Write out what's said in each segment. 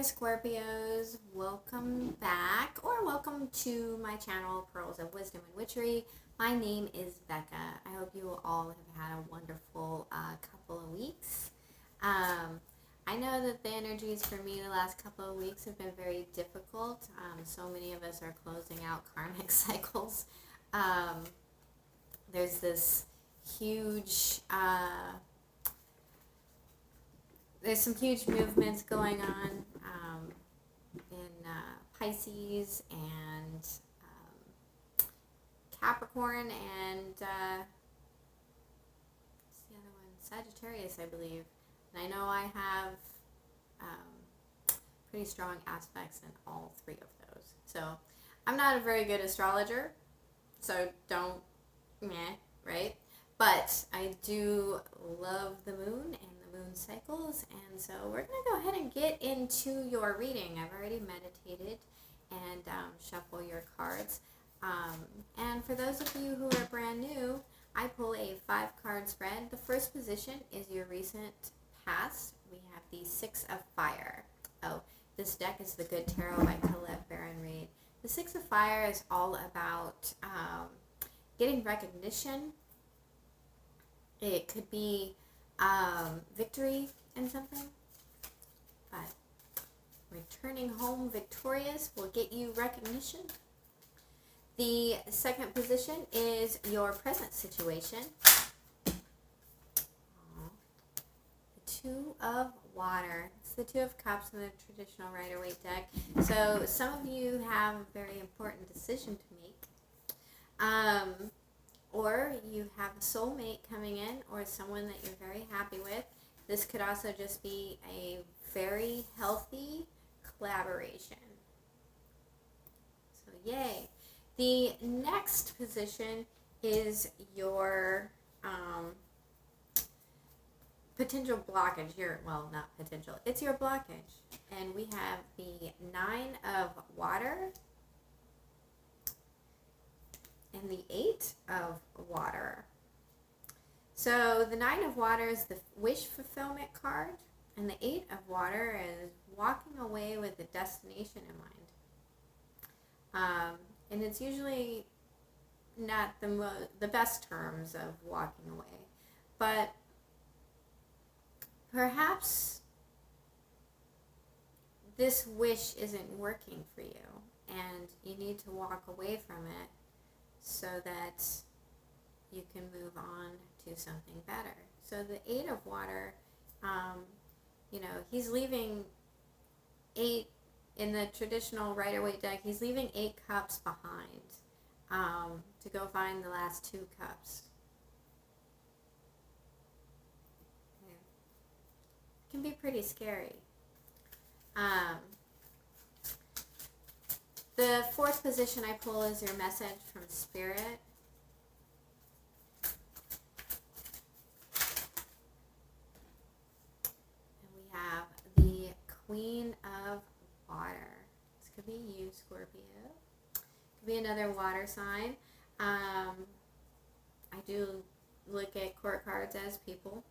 Scorpios, welcome back or welcome to my channel, Pearls of Wisdom and Witchery. My name is Becca. I hope you all have had a wonderful couple of weeks. I know that the energies for me the last couple of weeks have been very difficult. So many of us are closing out karmic cycles. There's this huge... there's some huge movements going on in Pisces and Capricorn and what's the other one? Sagittarius, I believe. And I know I have pretty strong aspects in all three of those. So I'm not a very good astrologer, so don't right? But I do love the moon and moon cycles, and so we're going to go ahead and get into your reading. I've already meditated and shuffle your cards. And for those of you who are brand new, I pull a 5-card spread. The first position is your recent past. We have the 6 of Fire. Oh, this deck is the Good Tarot by Colette Baron Reed. The 6 of Fire is all about getting recognition. It could be victory in something, but returning home victorious will get you recognition. The second position is your present situation. The 2 of Water. It's the 2 of Cups in the traditional Rider-Waite deck. So some of you have a very important decision to make. Or you have a soulmate coming in, or someone that you're very happy with. This could also just be a very healthy collaboration. So yay. The next position is your potential blockage. Well, not potential. It's your blockage. And we have the 9 of Water and the 8 of Water. So the 9 of Water is the wish fulfillment card, and the 8 of Water is walking away with a destination in mind. And it's usually not the best terms of walking away, but perhaps this wish isn't working for you, and you need to walk away from it so that you can move on to something better. So the 8 of Water, he's leaving 8, in the traditional Rider-Waite deck, he's leaving 8 cups behind to go find the last 2 cups. Okay. It can be pretty scary. The 4th position I pull is your message from Spirit. And we have the Queen of Water. This could be you, Scorpio. Could be another water sign. I do look at court cards as people.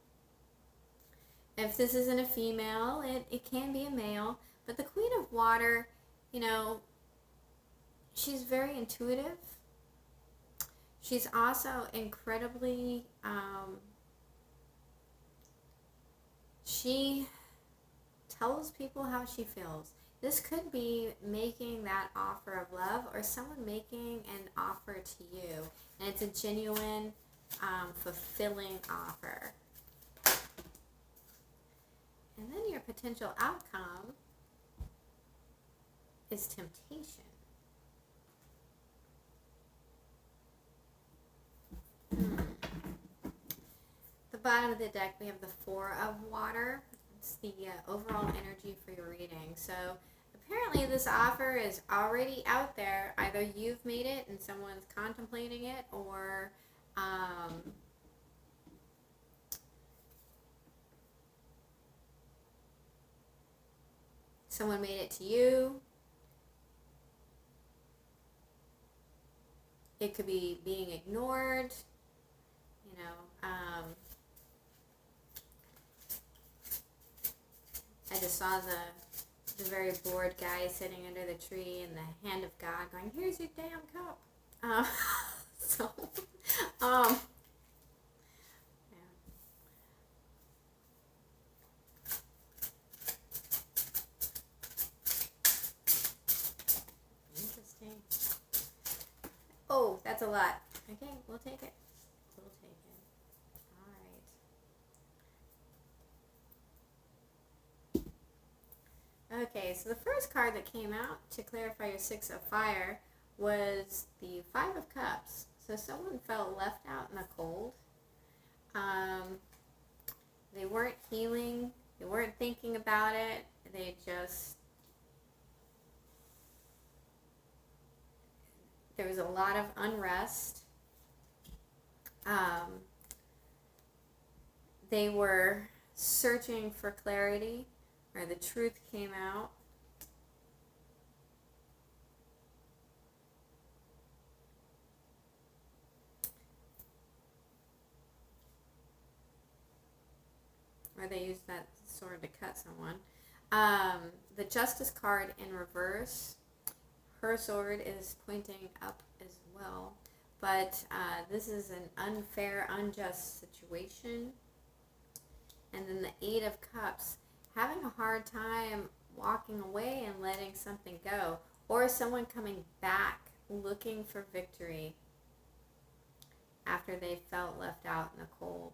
If this isn't a female, it can be a male. But the Queen of Water, she's very intuitive. She's also incredibly, she tells people how she feels. This could be making that offer of love, or someone making an offer to you. And it's a genuine, fulfilling offer. And then your potential outcome is temptation. The bottom of the deck, we have the 4 of Water. It's the overall energy for your reading. So apparently this offer is already out there. Either you've made it and someone's contemplating it, or someone made it to you. It could be being ignored. I just saw the very bored guy sitting under the tree in the hand of God going, here's your damn cup. So, yeah. Interesting. Oh, that's a lot. Okay, we'll take it. We'll take it. All right. Okay, so the first card that came out to clarify your Six of Fire was the Five of Cups. So someone felt left out in the cold. They weren't healing. They weren't thinking about it. There was a lot of unrest. They were searching for clarity, or the truth came out. Or they used that sword to cut someone. The Justice card in reverse, her sword is pointing up as well. But this is an unfair, unjust situation. And then the Eight of Cups, having a hard time walking away and letting something go. Or someone coming back looking for victory after they felt left out in the cold.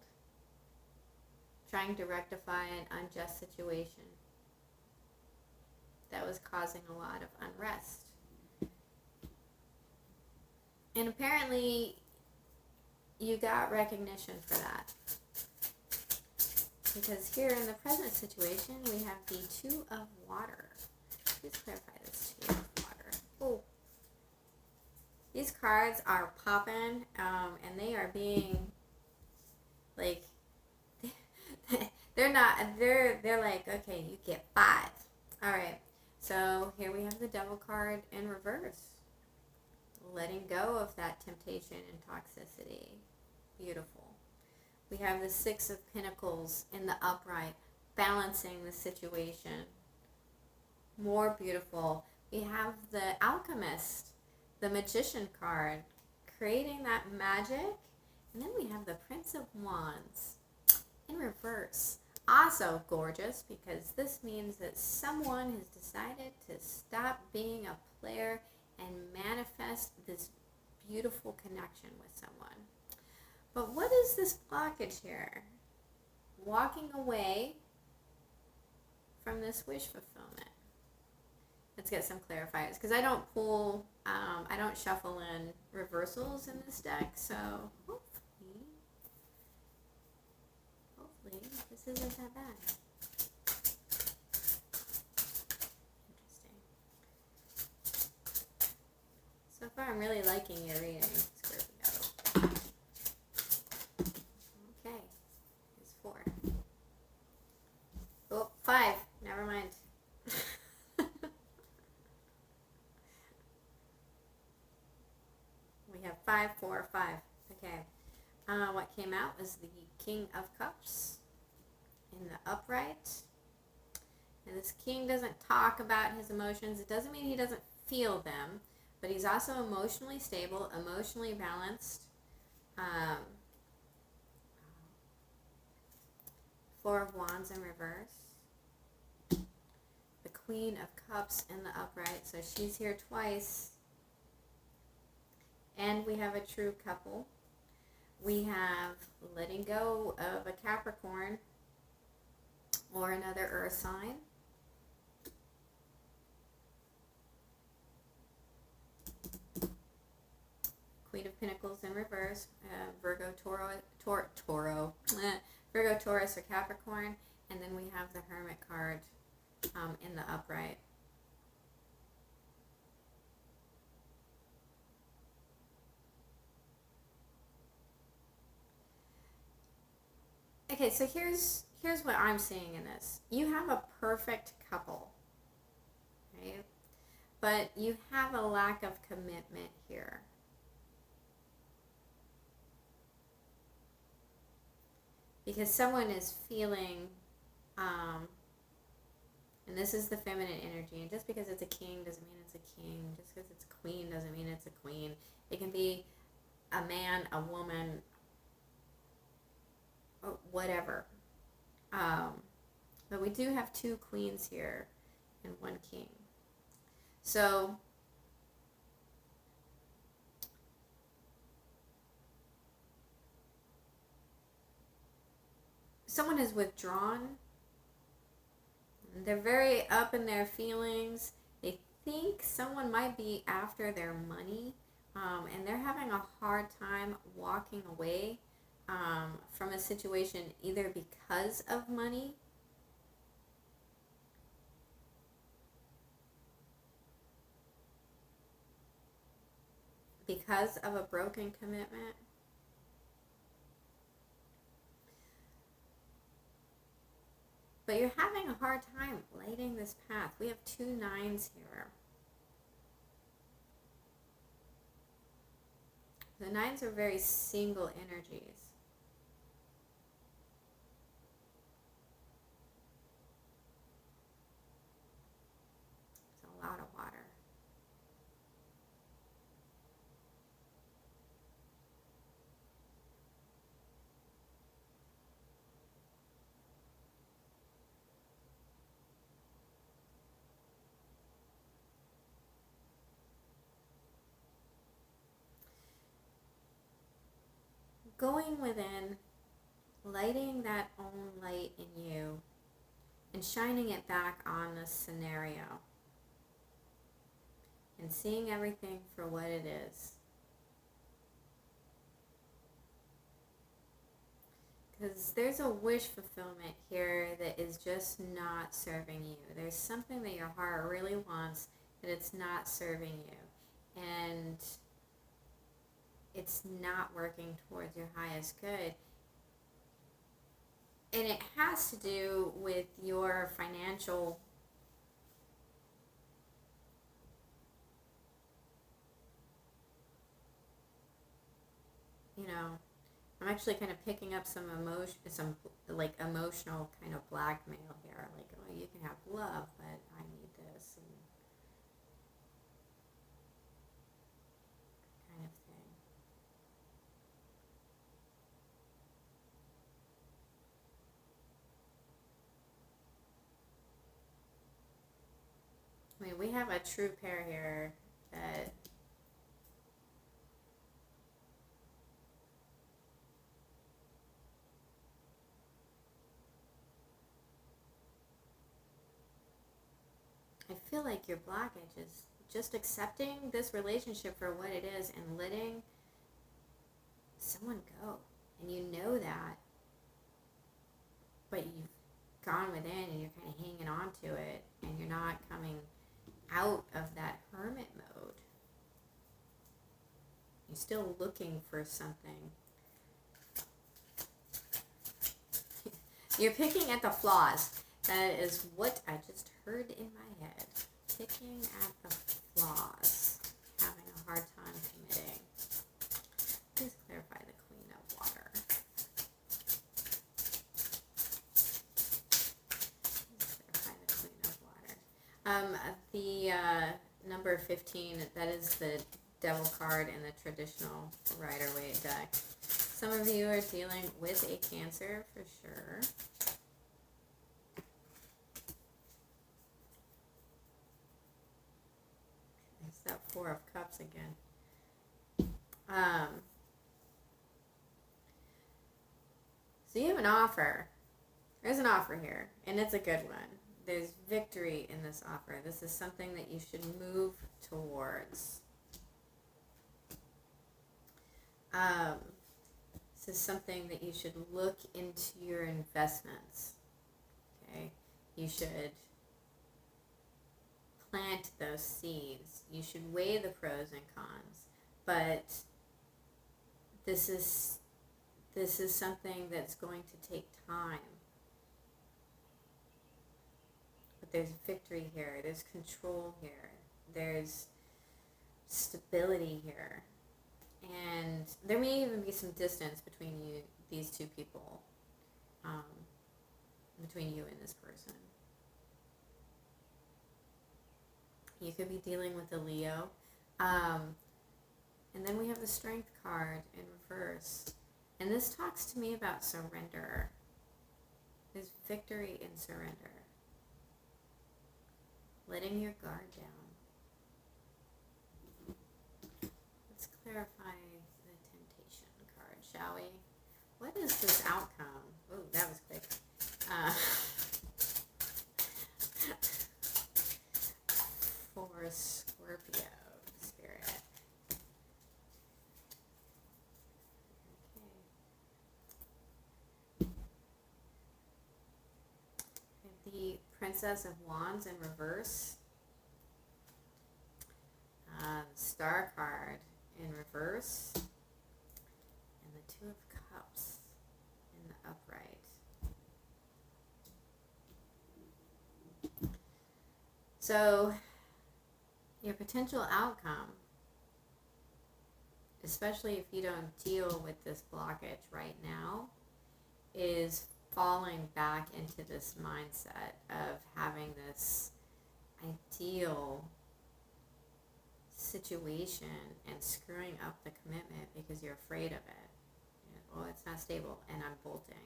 Trying to rectify an unjust situation that was causing a lot of unrest. And apparently you got recognition for that. Because here in the present situation, we have the Two of Water. Please clarify this Two of Water. Oh. These cards are popping, and they are being, like, they're like, okay, you get 5. All right. So here we have the Devil card in reverse. Letting go of that temptation and toxicity. Beautiful. We have the Six of Pentacles in the upright, balancing the situation. More beautiful. We have the Alchemist, the Magician card, creating that magic. And then we have the Prince of Wands in reverse. Also gorgeous, because this means that someone has decided to stop being a player and manifest this beautiful connection with someone. But what is this blockage here? Walking away from this wish fulfillment. Let's get some clarifiers, because I don't pull, I don't shuffle in reversals in this deck, so hopefully this isn't that bad. So far, I'm really liking your reading, Scorpio. Okay, here's 4. Oh, 5. Never mind. We have 5, 4, 5. Okay. What came out was the King of Cups in the upright. And this king doesn't talk about his emotions. It doesn't mean he doesn't feel them. But he's also emotionally stable, emotionally balanced. 4 of Wands in reverse. The Queen of Cups in the upright. So she's here twice. And we have a true couple. We have letting go of a Capricorn or another earth sign. Queen of Pentacles in reverse, Virgo, Virgo, Taurus, or Capricorn, and then we have the Hermit card in the upright. Okay, so here's what I'm seeing in this. You have a perfect couple, right? But you have a lack of commitment here. Because someone is feeling And this is the feminine energy. And just because it's a king doesn't mean it's a king. Just because it's a queen doesn't mean it's a queen. It can be a man, a woman, or whatever. But we do have 2 queens here and 1 king. So someone is withdrawn. They're very up in their feelings. They think someone might be after their money, and they're having a hard time walking away from a situation either because of money, because of a broken commitment. But you're having a hard time lighting this path. We have 2 9s here. The 9s are very single energies. It's a lot of water. Going within, lighting that own light in you, and shining it back on this scenario, and seeing everything for what it is. Because there's a wish fulfillment here that is just not serving you. There's something that your heart really wants, that it's not serving you. And it's not working towards your highest good. And it has to do with your financial I'm actually kind of picking up some like emotional kind of blackmail here. Like, oh, you can have love, but I need this, and kind of thing. I mean, we have a true pair here that I feel like your blockage is just accepting this relationship for what it is and letting someone go. And you know that, but you've gone within and you're kind of hanging on to it, and you're not coming out of that hermit mode. You're still looking for something. You're picking at the flaws. That is what I just heard in my head. Picking at the flaws. Having a hard time committing. Please clarify the Queen of Water. Please clarify the Queen of Water. The number 15, that is the Devil card in the traditional Rider-Waite deck. Some of you are dealing with a Cancer for sure. It's that 4 of Cups again. So you have an offer. There's an offer here, and it's a good one. There's victory in this offer. This is something that you should move towards. This is something that you should look into your investments. Okay? You should plant those seeds. You should weigh the pros and cons. But this is something that's going to take time. But there's victory here. There's control here. There's stability here. And there may even be some distance between these two people, between you and this person. You could be dealing with a Leo. And then we have the Strength card in reverse. And this talks to me about surrender. There's victory in surrender. Letting your guard down. Let's clarify the temptation card, shall we? What is this outcome? Oh, that was quick. For Scorpio spirit. Okay. The Princess of Wands in reverse. Star card in reverse. And the Two of Cups in the upright. So, your potential outcome, especially if you don't deal with this blockage right now, is falling back into this mindset of having this ideal situation and screwing up the commitment because you're afraid of it. Well, it's not stable and I'm bolting.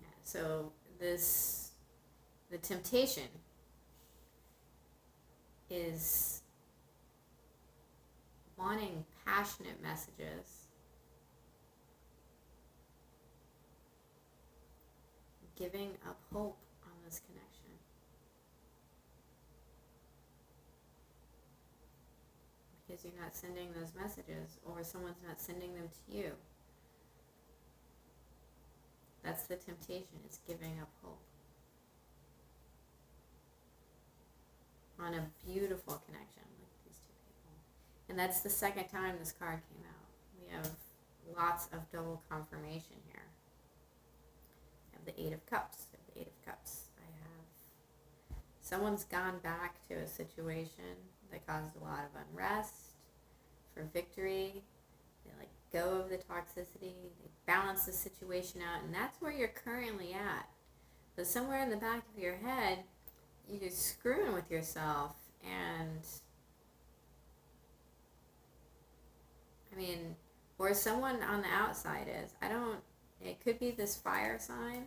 Yeah, so the temptation is wanting passionate messages, giving up hope on this connection. Because you're not sending those messages, or someone's not sending them to you. That's the temptation, it's giving up hope on a beautiful connection with these two people. And that's the second time this card came out. We have lots of double confirmation here. I have the Eight of Cups. I have someone's gone back to a situation that caused a lot of unrest for victory. They let go of the toxicity. They balance the situation out, and that's where you're currently at. But somewhere in the back of your head, you're screwing with yourself, and I mean, or someone on the outside is. It could be this fire sign.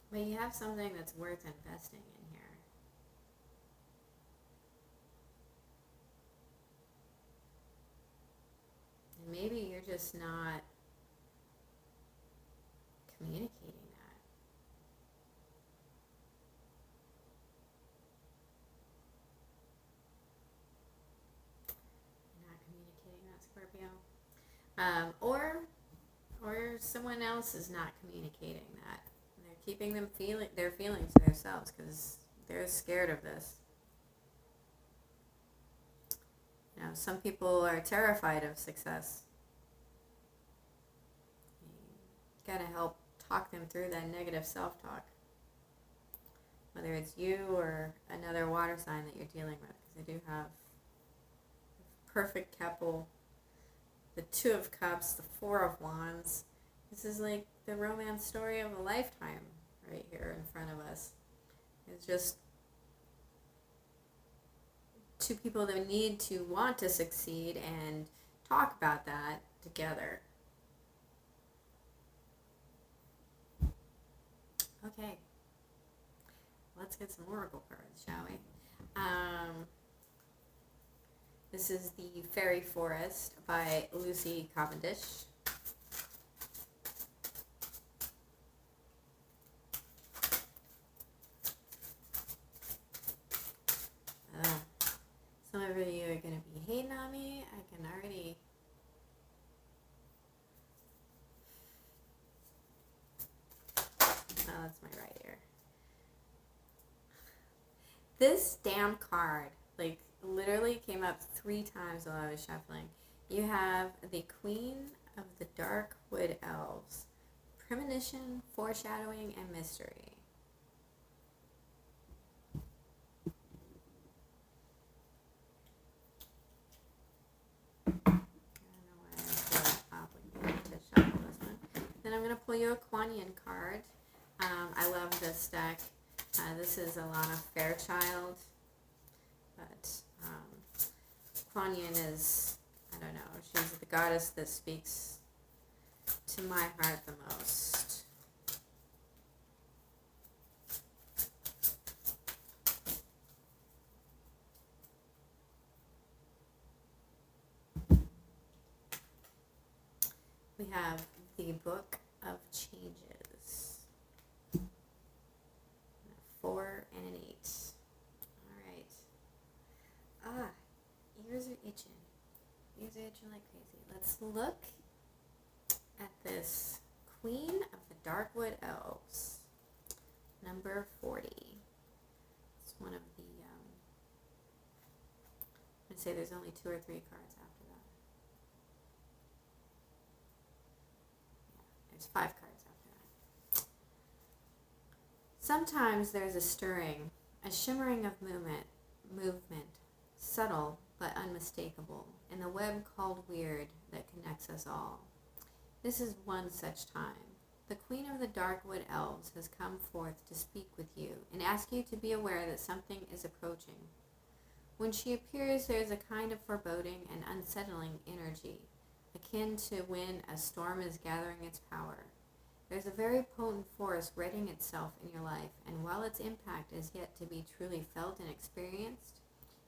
But you have something that's worth investing in here. And maybe you're just not communicating that. You're not communicating that, Scorpio. Or someone else is not communicating that. They're keeping their feelings to themselves because they're scared of this. You know, some people are terrified of success. You gotta help talk them through that negative self-talk. Whether it's you or another water sign that you're dealing with. Because I do have a perfect couple. The Two of Cups, the Four of Wands. This is like the romance story of a lifetime right here in front of us. It's just two people that need to want to succeed and talk about that together. Okay, let's get some oracle cards, shall we? This is the Fairy Forest by Lucy Cavendish. Some of you are going to be hating on me. I can already... Oh, that's my right ear. This damn card, like, literally came up 3 times while I was shuffling. You have the Queen of the Dark Wood Elves. Premonition, foreshadowing, and mystery. going to pull you a Kuan Yin card. I love this deck. This is Alana Fairchild, but Kuan Yin is, I don't know, she's the goddess that speaks to my heart the most. We have the Book of Changes. 4 and an 8. All right. Ears are itching. Ears are itching like crazy. Let's look at this Queen of the Darkwood Elves. Number 40. It's one of the, I'm going to say there's only 2 or 3 cards after that. There's 5 cards after that. Sometimes there's a stirring, a shimmering of movement, subtle but unmistakable, in the web called weird that connects us all. This is one such time. The Queen of the Darkwood Elves has come forth to speak with you and ask you to be aware that something is approaching. When she appears, there is a kind of foreboding and unsettling energy, akin to when a storm is gathering its power. There's a very potent force readying itself in your life, and while its impact is yet to be truly felt and experienced,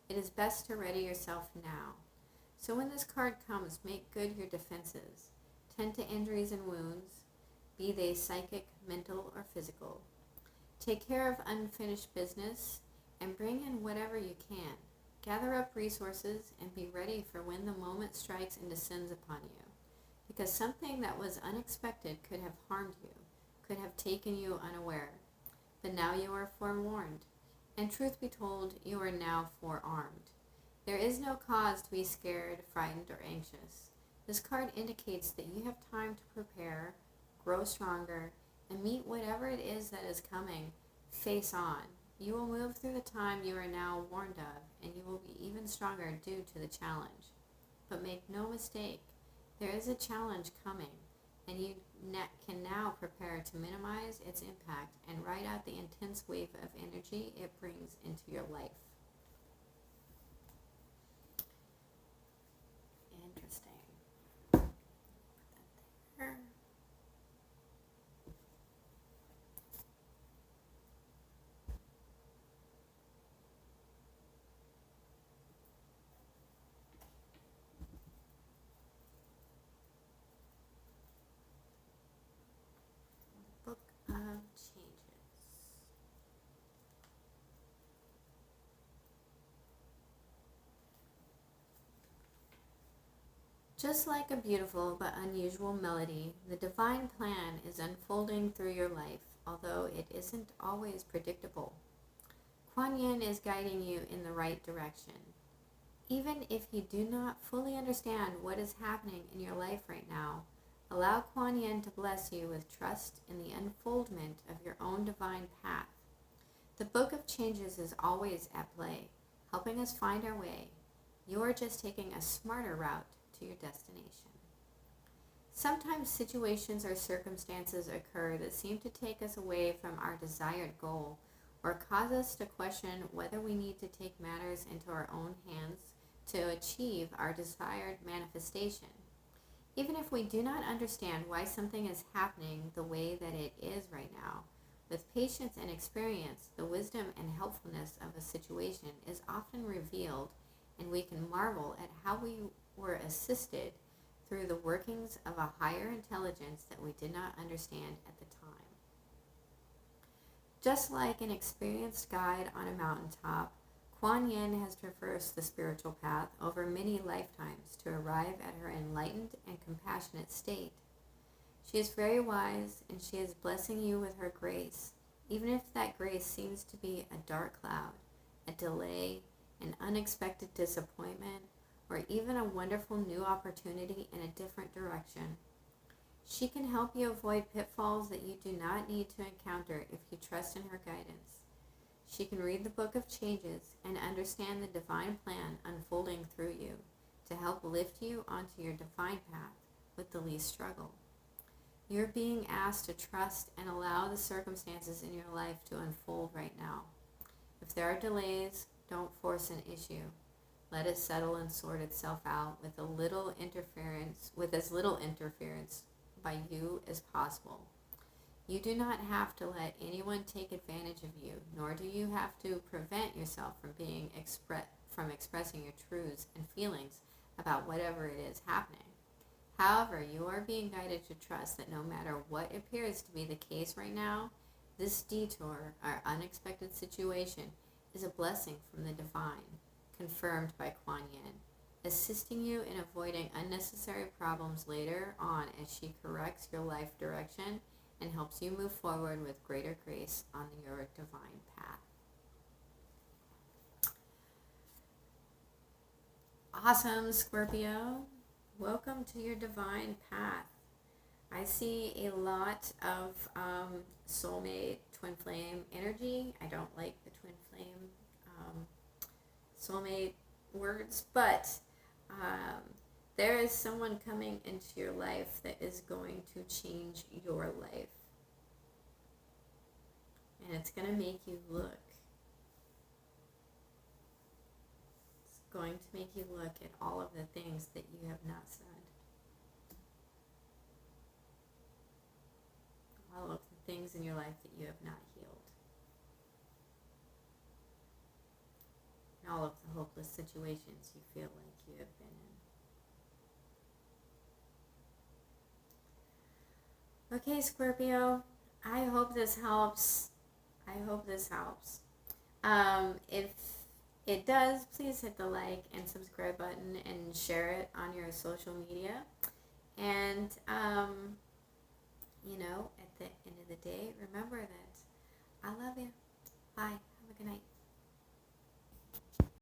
it is best to ready yourself now. So when this card comes, make good your defenses. Tend to injuries and wounds, be they psychic, mental, or physical. Take care of unfinished business, and bring in whatever you can. Gather up resources, and be ready for when the moment strikes and descends upon you. Because something that was unexpected could have harmed you, could have taken you unaware. But now you are forewarned, and truth be told, you are now forearmed. There is no cause to be scared, frightened, or anxious. This card indicates that you have time to prepare, grow stronger, and meet whatever it is that is coming face on. You will move through the time you are now warned of, and you will be even stronger due to the challenge. But make no mistake, there is a challenge coming, and you can now prepare to minimize its impact and ride out the intense wave of energy it brings into your life. Interesting. Put that there. Book of Changes. Just like a beautiful but unusual melody, the divine plan is unfolding through your life, although it isn't always predictable. Kuan Yin is guiding you in the right direction. Even if you do not fully understand what is happening in your life right now, allow Kuan Yin to bless you with trust in the unfoldment of your own divine path. The Book of Changes is always at play, helping us find our way. You are just taking a smarter route to your destination. Sometimes situations or circumstances occur that seem to take us away from our desired goal or cause us to question whether we need to take matters into our own hands to achieve our desired manifestation. Even if we do not understand why something is happening the way that it is right now, with patience and experience, the wisdom and helpfulness of a situation is often revealed, and we can marvel at how we were assisted through the workings of a higher intelligence that we did not understand at the time. Just like an experienced guide on a mountaintop, Kuan Yin has traversed the spiritual path over many lifetimes to arrive at her enlightened and compassionate state. She is very wise, and she is blessing you with her grace, even if that grace seems to be a dark cloud, a delay, an unexpected disappointment, or even a wonderful new opportunity in a different direction. She can help you avoid pitfalls that you do not need to encounter if you trust in her guidance. She can read the Book of Changes and understand the divine plan unfolding through you to help lift you onto your divine path with the least struggle. You're being asked to trust and allow the circumstances in your life to unfold right now. If there are delays, don't force an issue. Let it settle and sort itself out with as little interference by you as possible. You do not have to let anyone take advantage of you, nor do you have to prevent yourself from expressing your truths and feelings about whatever it is happening. However, you are being guided to trust that no matter what appears to be the case right now, this detour or unexpected situation is a blessing from the divine, confirmed by Kuan Yin, assisting you in avoiding unnecessary problems later on as she corrects your life direction and helps you move forward with greater grace on your divine path. Awesome, Scorpio. Welcome to your divine path. I see a lot of soulmate, twin flame energy. I don't like the twin flame soulmate words, but there is someone coming into your life that is going to change your life. And it's going to make you look. It's going to make you look at all of the things that you have not said. All of the things in your life that you have not healed. And all of the hopeless situations you feel like you have been in. Okay, Scorpio, I hope this helps. If it does, please hit the like and subscribe button and share it on your social media. And, at the end of the day, remember that I love you. Bye.